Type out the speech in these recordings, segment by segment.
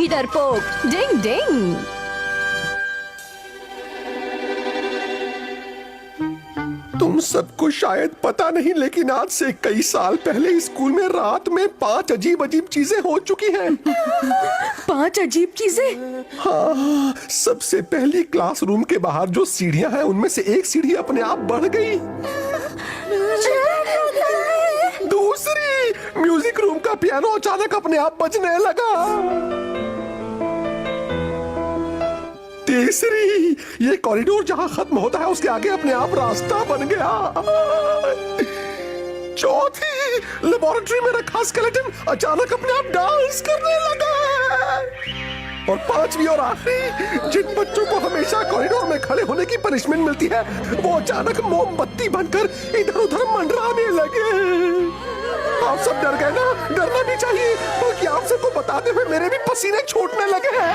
भी डरपोक। डिंग डिंग। तुम सबको शायद पता नहीं, लेकिन आज से कई साल पहले स्कूल में रात में 5 अजीब अजीब चीजें हो चुकी हैं। 5 अजीब चीजें? हाँ, सबसे पहली क्लासरूम के बाहर जो सीढ़ियां हैं उनमें से एक सीढ़ी अपने आप बढ़ गई। दूसरी, म्यूजिक रूम का पियानो अचानक अपने आप बजने लगा। तीसरी, ये कॉरिडोर जहां खत्म होता है उसके आगे अपने आप रास्ता बन गया। चौथी, लेबोरेटरी में रखा स्केलेटन अचानक अपने आप डांस करने लगा। और पांचवी और आखिरी, जिन बच्चों को हमेशा कॉरिडोर में खड़े होने की पनिशमेंट मिलती है वो अचानक मोमबत्ती बनकर इधर उधर मंडराने लगे। आप सब डर गए ना? डरना भी चाहिए, क्योंकि आप सबको बताते हुए मेरे भी पसीने छूटने लगे हैं।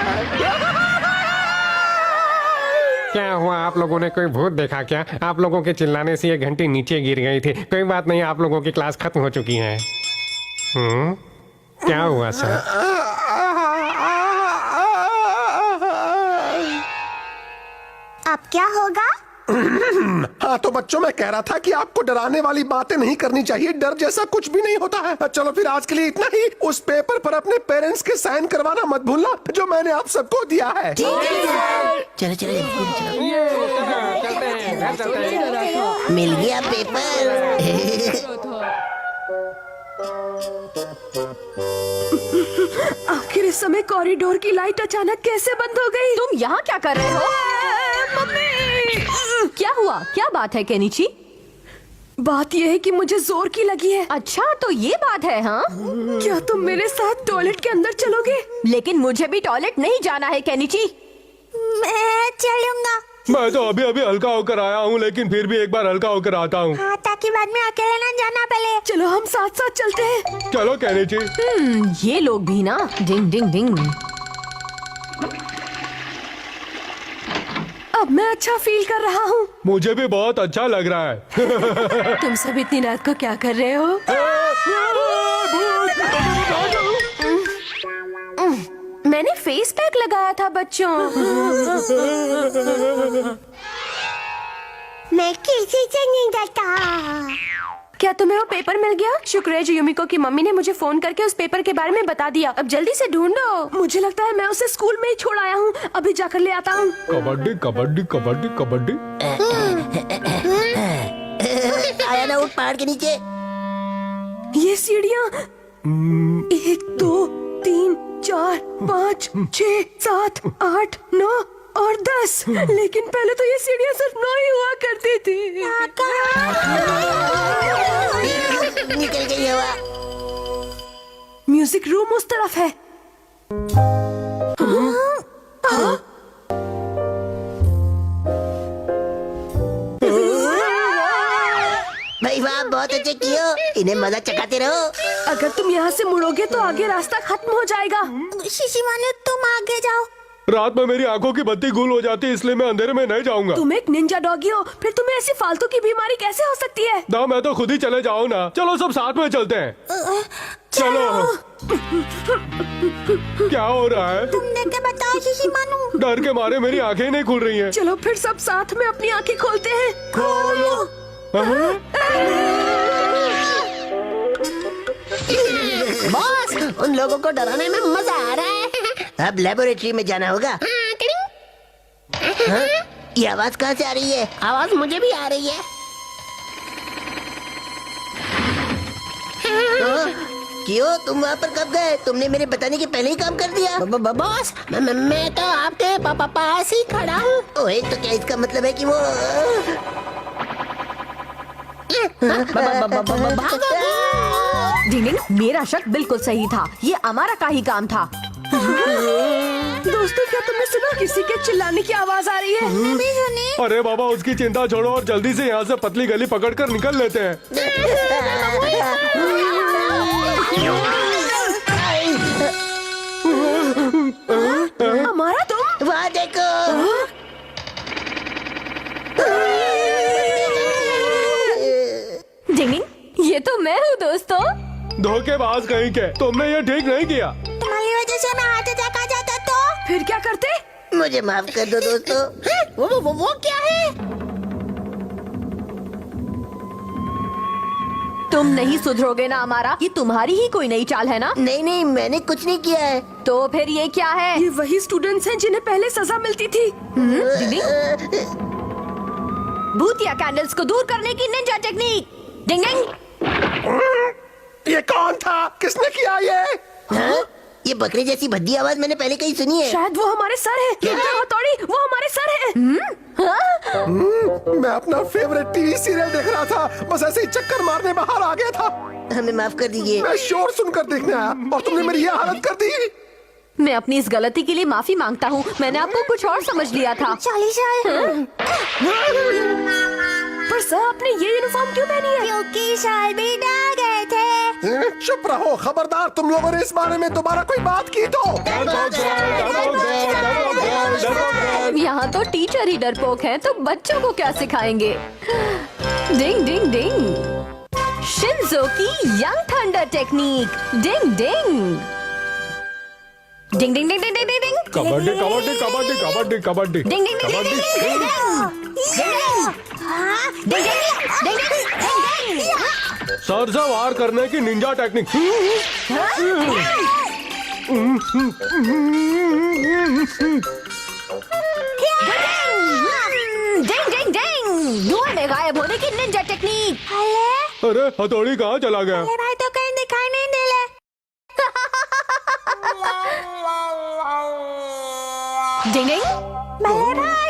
क्या हुआ? आप लोगों ने कोई भूत देखा क्या? आप लोगों के चिल्लाने से ये घंटी नीचे गिर गई थी। कोई बात नहीं, आप लोगों की क्लास खत्म हो चुकी है। क्या हुआ सर? अब क्या होगा? हाँ तो बच्चों, मैं कह रहा था कि आपको डराने वाली बातें नहीं करनी चाहिए। डर जैसा कुछ भी नहीं होता है। चलो फिर आज के लिए इतना ही। उस पेपर पर अपने पेरेंट्स के साइन करवाना मत भूलना जो मैंने आप सबको दिया है। चलो चलो मिल गया पेपर। आखिर इस समय कॉरिडोर की लाइट अचानक कैसे बंद हो गई? तुम यहाँ क्या कर रहे हो? मम्मी! क्या हुआ? क्या बात है केनिची? बात यह है कि मुझे जोर की लगी है। अच्छा तो ये बात है। हाँ, क्या तुम मेरे साथ टॉयलेट के अंदर चलोगे? लेकिन मुझे भी टॉयलेट नहीं जाना है केनिची। मैं चलूंगा। मैं तो अभी अभी हल्का होकर आया हूँ, लेकिन फिर भी एक बार हल्का होकर आता हूँ। हाँ, ताकि बाद में अकेले ना जाना पड़े। चलो हम साथ साथ चलते हैं। चलो केनिची। ये लोग भी ना। डिंग डिंग डिंग। अब मैं अच्छा फील कर रहा हूँ। मुझे भी बहुत अच्छा लग रहा है। तुम सब इतनी रात को क्या कर रहे हो? मैंने फेस पैक लगाया था बच्चों। मैं किसी से नहीं डरता। क्या तुम्हें वो पेपर मिल गया? शुक्र है युमिको की मम्मी ने मुझे फोन करके उस पेपर के बारे में बता दिया। अब जल्दी से ढूंढो। मुझे लगता है मैं उसे स्कूल में ही छोड़ आया हूँ। अभी जाकर ले आता हूँ। कबड्डी कबड्डी कबड्डी कबड्डी। आया ना, उठ पहाड़ के नीचे। ये सीढ़ियाँ 1 2 3 4 5 6 7 8 9 और 10। लेकिन पहले तो ये सीढ़ियाँ सिर्फ 9 ही हुआ करती थी। निकल गई हवा। म्यूजिक रूम उस तरफ है। भाई वाह, बहुत अच्छे कियो। इन्हें मजा चखाते रहो। अगर तुम यहाँ से मुड़ोगे तो आगे रास्ता खत्म हो जाएगा। शिशिमाने, तुम आगे जाओ। रात में मेरी आंखों की बत्ती गुल हो जाती है, इसलिए मैं अंधेरे में नहीं जाऊंगा। तुम एक निंजा डॉगी हो, फिर तुम्हें ऐसी फालतू की बीमारी कैसे हो सकती है? ना, मैं तो खुद ही चले जाऊँ ना। चलो सब साथ में चलते हैं। चलो। क्या हो रहा है? तुम देख के बताओ शिशिमानु। डर के मारे मेरी आंखें नहीं खुल रही हैं। चलो फिर सब साथ में अपनी आंखें खोलते हैं। खोलो। बॉस, उन लोगों को डराने में मजा आ रहा है। अब लेबोरेटरी में जाना होगा। हाँ? ये आवाज कहाँ से आ रही है? आवाज मुझे भी आ रही है। क्यों, तुम वहाँ पर कब गए? तुमने मेरे बताने के पहले ही काम कर दिया। बॉस, मैं तो आपके पास ही खड़ा हूँ। ओए, तो क्या इसका मतलब है कि वो डिंग, मेरा शक बिल्कुल सही था। ये अमारा का ही काम था। दोस्तों, क्या तुमने सुना? किसी के चिल्लाने की आवाज आ रही है। भी सुनी। अरे बाबा, उसकी चिंता छोड़ो और जल्दी से यहाँ से पतली गली पकड़कर निकल लेते हैं। हमारा तुम? वहाँ देखो। डिंग, ये तो मैं हूँ दोस्तों। धोखेबाज कहीं के, तुमने ये ठीक नहीं किया। तुम्हारी वजह से मैं हार्ट अटैक आ जाता फिर क्या करते? मुझे माफ कर दो दोस्तों। वो क्या है? तुम नहीं सुधरोगे ना अमारा? ये तुम्हारी ही कोई नई चाल है ना? नहीं, मैंने कुछ नहीं किया है। तो फिर ये क्या है? ये वही स्टूडेंट्स हैं जिन्हें पहले सजा मिलती थी। डिंग भूतिया कैंडल्स को दूर करने की निंजा टेक्निक। डिंग ये कौन था? किसने किया ये? हाँ? ये बकरी जैसी भद्दी आवाज मैंने पहले कहीं सुनी है। शायद वो हमारे सर है। निंजा हथौड़ी, वो हमारे सर है। मैं अपना फेवरेट टीवी सीरियल देख रहा था, बस ऐसे ही चक्कर मारने बाहर आ गया था। हमें माफ कर दीजिए। मैं शोर सुनकर देखने आया और तुमने मेरी ये हालत कर दी। मैं अपनी इस गलती के लिए माफी मांगता हूँ। मैंने आपको कुछ और समझ लिया था। 40 साल। पर सर, आपने ये यूनिफॉर्म क्यों पहनी है? क्योंकि साल भी डा गए थे। चुप रहो, खबरदार तुम लोगों ने इस बारे में दोबारा कोई बात की तो। यहाँ तो टीचर ही डरपोक है, तो बच्चों को क्या सिखाएंगे? डिंग डिंग डिंग। शिंजो की यंग थंडर टेक्निक। डिंग डिंग डिंग डिंग डिंग डिंग डिंग डिंग। कबड्डी कबड्डी कबड्डी कबड्डी कबड्डी डिंग डिंग डिंग डिंग डिंग डिंग डिंग डिंग डिंग डिंग। सर से वार करने की निंजा टेक्निक। डिंग डिंग डिंग। धुआं में गायब होने की निंजा टेक्निक। अरे हथौड़ी कहाँ चला गया? भाई तो कहीं दिखाई नहीं दे रहा। डिंग डिंग। बल्ले भाई,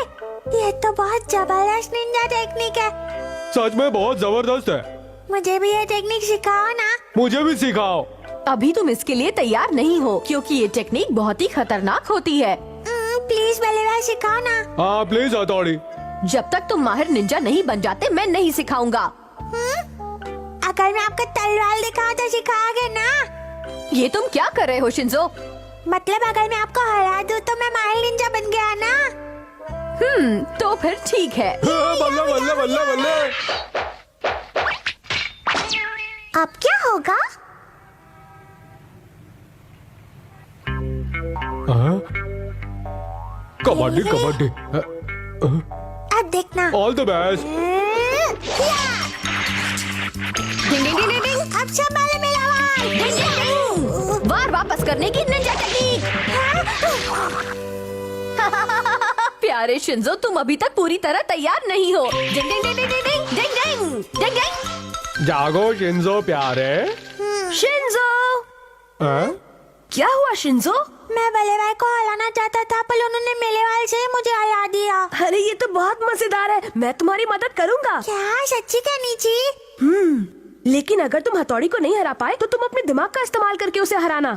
ये तो बहुत जबरदस्त निंजा टेक्निक है। सच में बहुत जबरदस्त है। मुझे भी ये टेक्निक सिखाओ ना। मुझे भी सिखाओ। अभी तुम इसके लिए तैयार नहीं हो, क्योंकि ये टेक्निक बहुत ही खतरनाक होती है। प्लीज बल्ले भाई सिखाओ ना। हाँ प्लीज हथौड़ी। जब तक तुम माहिर निंजा नहीं बन जाते, मैं नहीं सिखाऊंगा। अगर मैं आपको तलवार दिखाऊं तो सिखाओगे ना? ये तुम क्या कर रहे हो शिंजो? मतलब अगर मैं आपको हरा दूं तो मैं माहिर निंजा बन गया ना? तो फिर ठीक है। बल्ले बल्ले बल्ले बल्ले। अब क्या होगा? कबड्डी कबड्डी। अब देखना। All the best. डिंग डिंग डिंग डिंग। अब संभाले मेरा भाई। डिंग डिंग डिंग। वार वापस करने की निंजा टेक्निक। प्यारे शिंजो, तुम अभी तक पूरी तरह तैयार नहीं हो। डिंग डिंग डिंग डिंग डिंग डिंग डिंग डिंग डिंग। जागो शिंजो प्यारे। शिंजो, हाँ? क्या हुआ शिंजो? मैं बल्ले भाई को हराना चाहता था, पर उन्होंने मेरे वाल से मुझे हरा दिया। अरे ये तो बहुत मजेदार है। मैं तुम्हारी मदद करूंगा। क्या सच्ची कहनी चाहिए? लेकिन अगर तुम हथौड़ी को नहीं हरा पाए तो तुम अपने दिमाग का इस्तेमाल करके उसे हराना।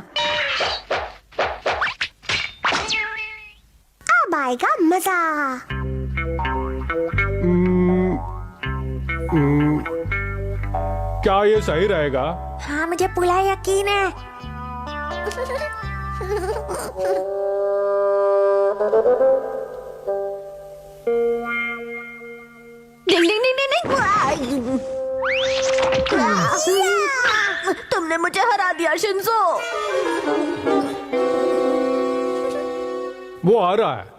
अब आएगा मजा। क्या ये सही रहेगा? हाँ, मुझे पूरा यकीन है। डिंग डिंग डिंग डिंग डिंग। तुमने मुझे हरा दिया शिंजो। वो आ रहा है।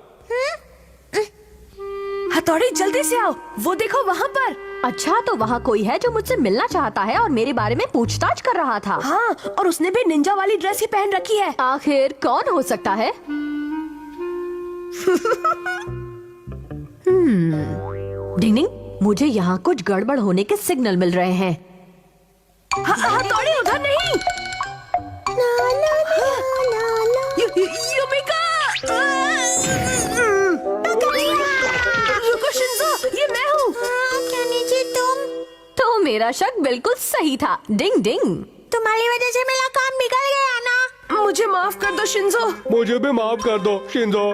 हथौड़ी जल्दी से आओ, वो देखो वहाँ पर। अच्छा, तो वहाँ कोई है जो मुझसे मिलना चाहता है और मेरे बारे में पूछताछ कर रहा था। हाँ, और उसने भी निंजा वाली ड्रेस ही पहन रखी है। आखिर कौन हो सकता है? डिंग डिंग, मुझे यहाँ कुछ गड़बड़ होने के सिग्नल मिल रहे हैं। हथौड़ी उधर नहीं। युमिका! रुको शिंजो, ये मैं हूँ। तो मेरा शक बिल्कुल सही था। डिंग डिंग। तुम्हारी वजह से मेरा काम बिगड़ गया ना। मुझे माफ कर दो शिंजो। मुझे भी माफ कर दो शिंजो।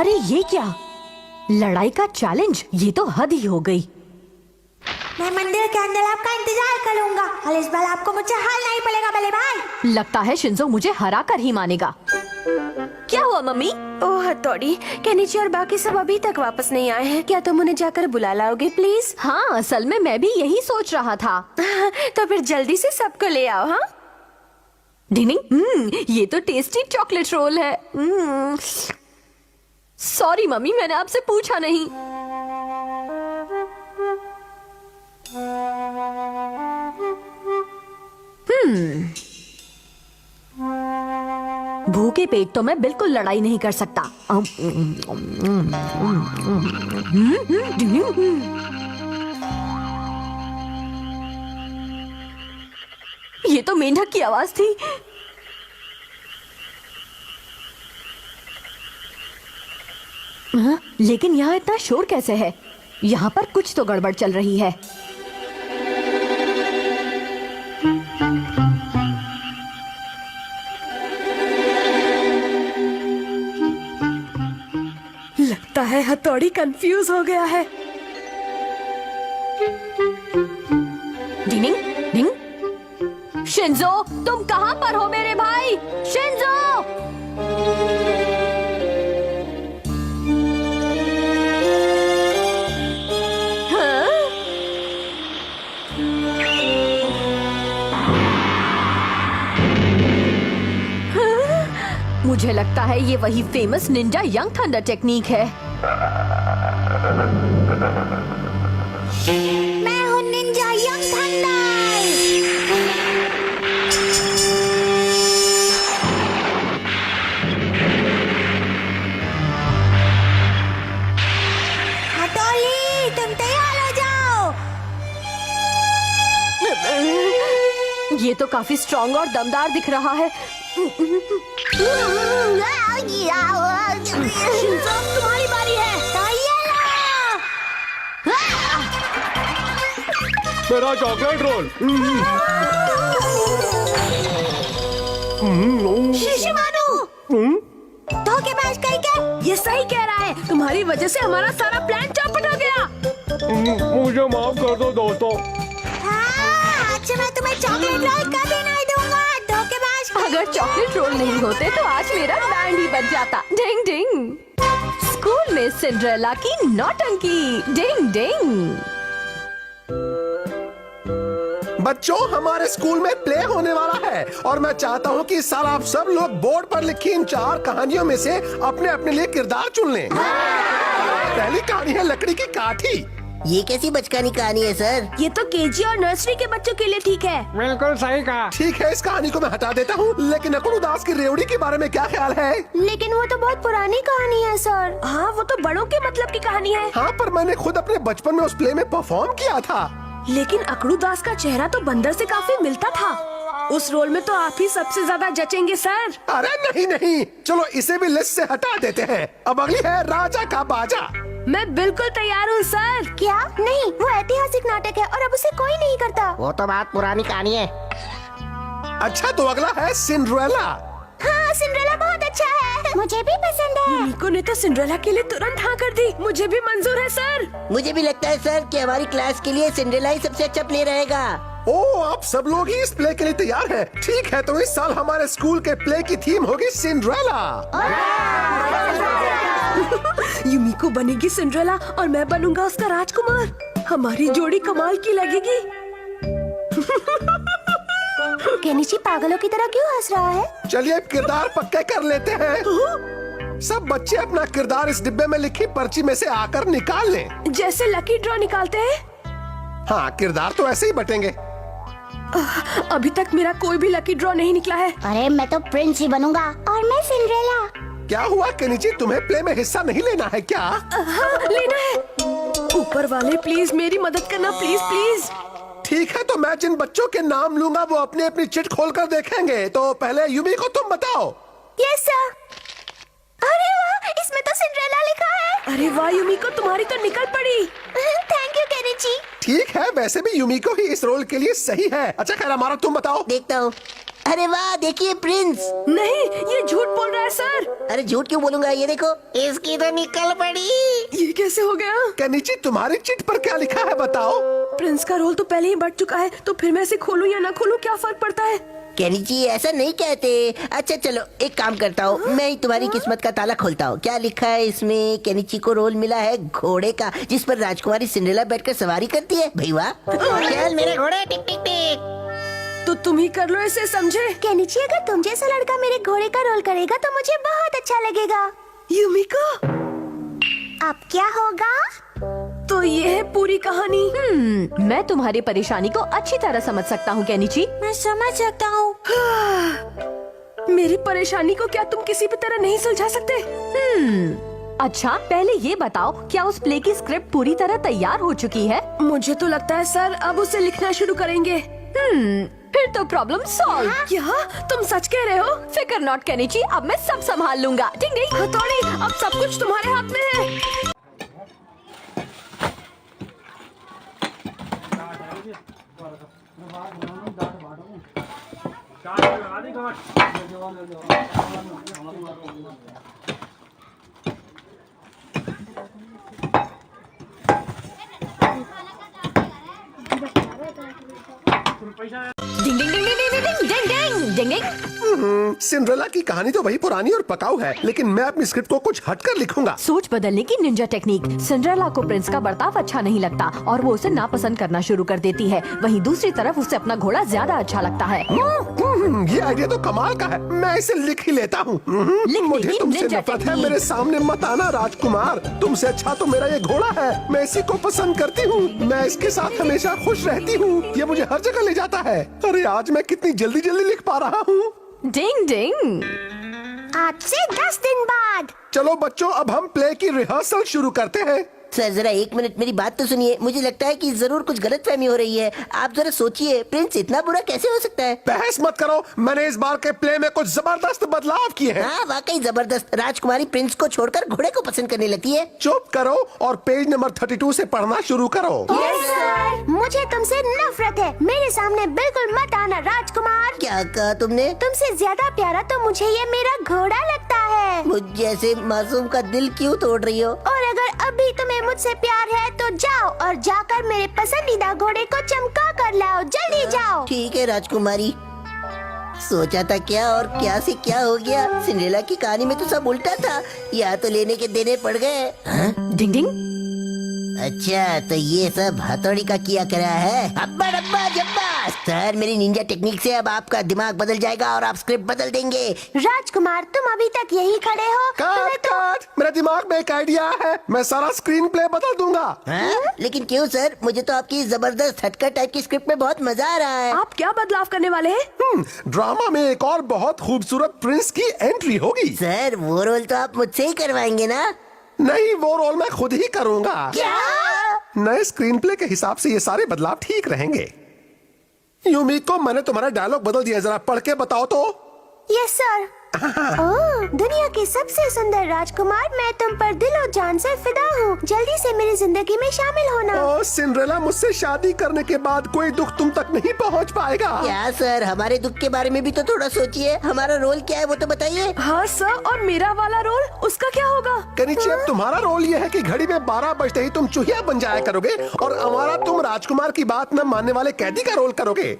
अरे ये क्या? लड़ाई का चैलेंज? ये तो हद ही हो गई। मैं मंदिर के अंदर आपका इंतजार करूंगा और इस बार आपको मुझसे हार नहीं पड़ेगा बल्ले भाई। लगता है शिंजो मुझे हरा कर ही मानेगा। क्या हुआ मम्मी? ओह हथौड़ी, केनिची और बाकी सब अभी तक वापस नहीं आए हैं। क्या तुम उन्हें जाकर बुला लाओगे प्लीज? हाँ, असल में मैं भी यही सोच रहा था। तो फिर जल्दी से सबको ले आओ। हाँ, डिनिंग, ये तो टेस्टी चॉकलेट रोल है। सॉरी मम्मी, मैंने आपसे पूछा नहीं। भूखे पेट तो मैं बिल्कुल लड़ाई नहीं कर सकता। ये तो मेंढक की आवाज थी। हाँ, लेकिन यहाँ इतना शोर कैसे है? यहाँ पर कुछ तो गड़बड़ चल रही है। लगता है हथौड़ी कंफ्यूज हो गया है। डिनिंग, डिंग, शिंजो, तुम कहाँ पर हो मेरे भाई? शिंजो! मुझे लगता है ये वही famous Ninja young thunder technique है। मैं हूँ निंजा यंग थंडर। हथौड़ी, तुम तैयार हो जाओ। ये तो काफी स्ट्रॉन्ग और दमदार दिख रहा है। शिंजो, तुम्हारी बारी है। मेरा चॉकलेट रोल। शिशुमानु, धोखेबाज कहीं के। ये सही कह रहा है, तुम्हारी वजह से हमारा सारा प्लान चौपट हो गया। मुझे माफ कर दो दोस्तों। हाँ, अच्छा मैं तुम्हें चॉकलेट रोल कभी नहीं दूंगा, धोखेबाज। अगर चॉकलेट रोल नहीं होते तो आज मेरा बैंड ही बज जाता। डिंग डिंग। स्कूल में सिंड्रेला की नौटंकी। डिंग डिंग। बच्चों, हमारे स्कूल में प्ले होने वाला है और मैं चाहता हूँ कि इस साल आप सब लोग बोर्ड पर लिखी इन 4 कहानियों में से अपने अपने लिए किरदार चुन लें। पहली कहानी है लकड़ी की काठी। ये कैसी बचकानी कहानी है सर? ये तो केजी और नर्सरी के बच्चों के लिए ठीक है। बिल्कुल सही कहा। ठीक है, इस कहानी को मैं हटा देता हूँ, लेकिन अकड़ू दास की रेवड़ी के बारे में क्या ख्याल है? लेकिन वो तो बहुत पुरानी कहानी है सर। हाँ, वो तो बड़ों के मतलब की कहानी है। हाँ, पर मैंने खुद अपने बचपन में उस प्ले में परफॉर्म किया था। लेकिन अकड़ू दास का चेहरा तो बंदर से काफी मिलता था। उस रोल में तो आप ही सबसे ज्यादा जचेंगे सर। अरे नहीं नहीं, चलो इसे भी लिस्ट से हटा देते हैं। अब अगली है राजा का बाजा। मैं बिल्कुल तैयार हूँ सर। क्या? नहीं, वो ऐतिहासिक नाटक है और अब उसे कोई नहीं करता। वो तो बात पुरानी कहानी है। अच्छा, तो अगला है सिंड्रेला। हाँ, सिंड्रेला बहुत अच्छा है, मुझे भी पसंद है। निको ने तो सिंड्रेला के लिए तुरंत हाँ कर दी। मुझे भी मंजूर है सर। मुझे भी लगता है सर कि हमारी क्लास के लिए सिंड्रेला ही सबसे अच्छा प्ले रहेगा। ओ, आप सब लोग ही इस प्ले के लिए तैयार हैं। ठीक है, तो इस साल हमारे स्कूल के प्ले की थीम होगी सिंड्रेला। यूमिको बनेगी सिंड्रेला और मैं बनूंगा उसका राजकुमार। हमारी जोड़ी कमाल की लगेगी। केनिची पागलों की तरह क्यों हंस रहा है? चलिए अब किरदार पक्के कर लेते हैं। सब बच्चे अपना किरदार इस डिब्बे में लिखी पर्ची में से आकर निकाल लें। जैसे लकी ड्रॉ निकालते हैं। हाँ, किरदार तो ऐसे ही बटेंगे। अभी तक मेरा कोई भी लकी ड्रॉ नहीं निकला है। अरे मैं तो प्रिंस ही बनूंगा। और मैं सिंड्रेला। क्या हुआ केनिची, तुम्हें प्ले में हिस्सा नहीं लेना है क्या? हाँ, लेना है। ऊपर वाले प्लीज मेरी मदद करना, प्लीज प्लीज। ठीक है, तो मैं जिन बच्चों के नाम लूंगा वो अपनी अपनी चिट खोलकर देखेंगे। तो पहले यूमी को तुम बताओ। Yes sir. अरे वाह, इसमें तो सिंड्रेला लिखा है। अरे वाह यूमिको, तुम्हारी तो निकल पड़ी। Thank you Kenichi. ठीक है, वैसे भी यूमिको ही इस रोल के लिए सही है। अच्छा खैर, हमारा तुम बताओ। देखता हूँ। अरे वाह, देखिए प्रिंस। नहीं, ये झूठ बोल रहा है सर। अरे झूठ क्यों बोलूंगा, ये देखो। इसकी तो निकल पड़ी। ये कैसे हो गया? केनिची, तुम्हारी चिट पर क्या लिखा है बताओ? प्रिंस का रोल तो पहले ही बढ़ चुका है, तो फिर मैं इसे खोलूं या ना खोलूं क्या फर्क पड़ता है? केनिची ऐसा नहीं कहते। अच्छा चलो, एक काम करता हूँ, मैं ही तुम्हारी किस्मत का ताला खोलता हूँ। क्या लिखा है इसमें? केनिची को रोल मिला है घोड़े का, जिस पर राजकुमारी सिंड्रेला बैठकर सवारी करती है। भाई वाह। चल मेरे घोड़े, टिक टिक टिक। तो तुम ही कर लो इसे, समझे? केनिची, अगर तुम जैसा लड़का मेरे घोड़े का रोल करेगा तो मुझे बहुत अच्छा लगेगा। यूमिको, अब क्या होगा? तो ये है पूरी कहानी। मैं तुम्हारी परेशानी को अच्छी तरह समझ सकता हूँ केनिची। मैं समझ सकता हूँ। मेरी परेशानी को क्या तुम किसी भी तरह नहीं सुलझा सकते? अच्छा, पहले ये बताओ, क्या उस प्ले की स्क्रिप्ट पूरी तरह तैयार हो चुकी है? मुझे तो लगता है सर अब उसे लिखना शुरू करेंगे। फिर तो प्रॉब्लम सॉल्व। क्या तुम सच कह रहे हो? फिकर नॉट केनिची, अब मैं सब संभाल लूंगा। डिंग डिंग। हथौड़ी, अब सब कुछ तुम्हारे हाथ में है। डिंग डिंग डिंग डिंग डिंग डिंग डिंग डिंग डिंग। सिंड्रेला की कहानी तो वही पुरानी और पकाऊ है, लेकिन मैं अपनी स्क्रिप्ट को कुछ हटकर लिखूंगा। सोच बदलने की निंजा टेक्निक। सिंड्रेला को प्रिंस का बर्ताव अच्छा नहीं लगता और वो उसे नापसंद करना शुरू कर देती है। वहीं दूसरी तरफ उसे अपना घोड़ा ज्यादा अच्छा लगता है। ये आइडिया तो कमाल का है, मैं इसे लिख ही लेता हूँ। मुझे की तुमसे निंजा नफरत है, टेक्निक। मेरे सामने मत आना राजकुमार। तुमसे अच्छा तो मेरा ये घोड़ा है, मैं इसी को पसंद करती हूँ। मैं इसके साथ हमेशा खुश रहती हूँ, ये मुझे हर जगह ले जाता है। अरे आज मैं कितनी जल्दी जल्दी लिख पा रहा हूँ। डिंग डिंग। आज से 10 दिन बाद। चलो बच्चों, अब हम प्ले की रिहर्सल शुरू करते हैं। सर जरा एक मिनट मेरी बात तो सुनिए। मुझे लगता है कि जरूर कुछ गलतफहमी हो रही है। आप जरा सोचिए, प्रिंस इतना बुरा कैसे हो सकता है? बहस मत करो, मैंने इस बार के प्ले में कुछ जबरदस्त बदलाव किए हैं। हाँ वाकई जबरदस्त। राजकुमारी प्रिंस को छोड़कर घोड़े को पसंद करने लगती है। चुप करो और पेज नंबर 32 से पढ़ना शुरू करो। Yes sir. मुझे तुमसे नफरत है, मेरे सामने बिल्कुल मत आना राजकुमार। क्या कहा तुमने? तुमसे ज्यादा प्यारा तो मुझे ये मेरा घोड़ा लगता है। मुझ जैसे मासूम का दिल क्यों तोड़ रही हो? और अगर अभी तुम्हें मुझसे प्यार है तो जाओ और जाकर मेरे पसंदीदा घोड़े को चमका कर लाओ। जल्दी जाओ। ठीक है राजकुमारी। सोचा था क्या और क्या से क्या हो गया। सिंड्रेला की कहानी में तो सब उल्टा था, या तो लेने के देने पड़ गए। हाँ? डिंग डिंग। अच्छा तो ये सब हथौड़ी का किया करा है। अब्बा डब्बा जब्बा सर, मेरी निंजा टेक्निक से अब आपका दिमाग बदल जाएगा और आप स्क्रिप्ट बदल देंगे। राजकुमार, तुम अभी तक यही खड़े हो? तुम्हें काट काट, मेरे दिमाग में एक आइडिया है, मैं सारा स्क्रीन प्ले बदल दूंगा। हाँ? लेकिन क्यों सर? मुझे तो आपकी जबरदस्त हटकर टाइप की स्क्रिप्ट में बहुत मजा आ रहा है। आप क्या बदलाव करने वाले हैं? ड्रामा में एक और बहुत खूबसूरत प्रिंस की एंट्री होगी। सर वो रोल तो आप मुझसे ही करवाएंगे ना? नहीं, वो रोल मैं खुद ही करूंगा। क्या? नए स्क्रीन प्ले के हिसाब से ये सारे बदलाव ठीक रहेंगे। यूमिको, मैंने तुम्हारा डायलॉग बदल दिया, जरा पढ़ के बताओ तो। Yes sir. ओह, दुनिया के सबसे सुंदर राजकुमार, मैं तुम पर दिलो जान से फिदा हूँ। जल्दी से मेरी जिंदगी में शामिल होना। ओ सिंड्रेला, मुझसे शादी करने के बाद कोई दुख तुम तक नहीं पहुंच पाएगा। क्या सर, हमारे दुख के बारे में भी तो थोड़ा सोचिए। हमारा रोल क्या है वो तो बताइए। हाँ सर, और मेरा वाला रोल, उसका क्या होगा? कनिची, अब तुम्हारा रोल ये है कि घड़ी में 12 बजते ही तुम चूहिया बन जाया करोगे और हमारा तुम राजकुमार की बात न मानने वाले कैदी का रोल करोगे।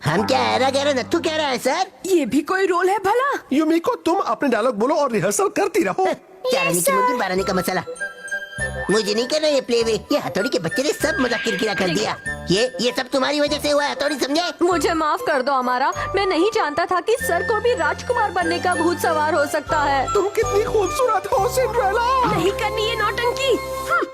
हम क्या ऐरा गहरा नत्थु कह रहा है सर? ये भी कोई रोल है भला? यूमिको, तुम अपने डायलॉग बोलो और रिहर्सल करती रहो। चारानी की मुर्गी बारानी का मसाला। मुझे नहीं करना ये प्ले वे। ये हथौड़ी के बच्चे ने सब मजाक किरकिरा कर दिया। ये सब तुम्हारी वजह से हुआ है हथौड़ी, समझे? मुझे माफ कर दो अमारा, मैं नहीं जानता था कि सर को भी राजकुमार बनने का भूत सवार हो सकता है। तुम कितनी खूबसूरत हो सिंड्रेला। नहीं करनी ये नौटंकी।